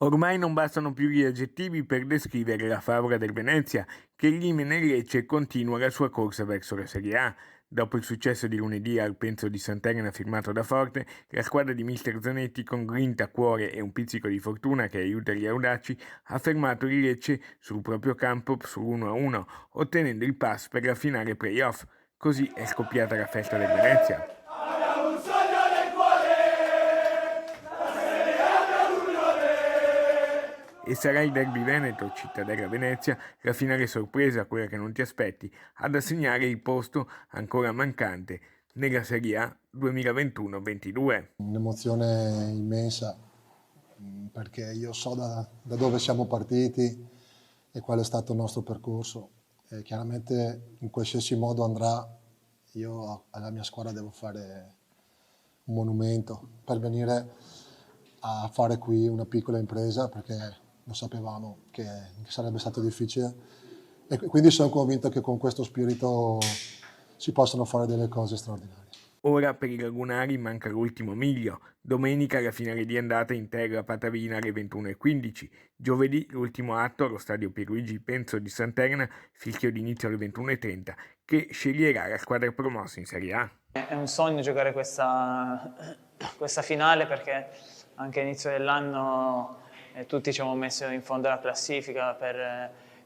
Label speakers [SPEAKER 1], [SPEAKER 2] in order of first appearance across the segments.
[SPEAKER 1] Ormai non bastano più gli aggettivi per descrivere la favola del Venezia, che elimina il Lecce e continua la sua corsa verso la Serie A. Dopo il successo di lunedì al Penzo di Sant'Elena firmato da Forte, la squadra di mister Zanetti, con grinta, cuore e un pizzico di fortuna che aiuta gli audaci, ha fermato il Lecce sul proprio campo sull'1-1, ottenendo il pass per la finale playoff. Così è scoppiata la festa del Venezia. E sarà il derby Veneto, Cittadella Venezia, la finale sorpresa, quella che non ti aspetti, ad assegnare il posto ancora mancante nella Serie A 2021-22.
[SPEAKER 2] Un'emozione immensa, perché io so da dove siamo partiti e qual è stato il nostro percorso. E chiaramente in qualsiasi modo andrà, io alla mia squadra devo fare un monumento per venire a fare qui una piccola impresa, perché lo sapevamo che sarebbe stato difficile, e quindi sono convinto che con questo spirito si possono fare delle cose straordinarie.
[SPEAKER 1] Ora per i lagunari manca l'ultimo miglio. Domenica la finale di andata in terra Patavina alle 21:15. Giovedì l'ultimo atto allo stadio Pierluigi Penzo di Sant'Elena, fischio d'inizio alle 21:30, che sceglierà la squadra promossa in Serie A.
[SPEAKER 3] È un sogno giocare questa finale, perché anche all'inizio dell'anno tutti ci abbiamo messo in fondo alla classifica,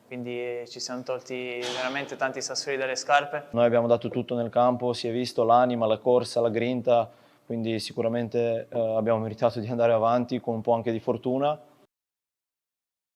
[SPEAKER 3] quindi ci siamo tolti veramente tanti sassolini dalle scarpe.
[SPEAKER 4] Noi abbiamo dato tutto nel campo, si è visto l'anima, la corsa, la grinta, quindi sicuramente abbiamo meritato di andare avanti con un po' anche di fortuna.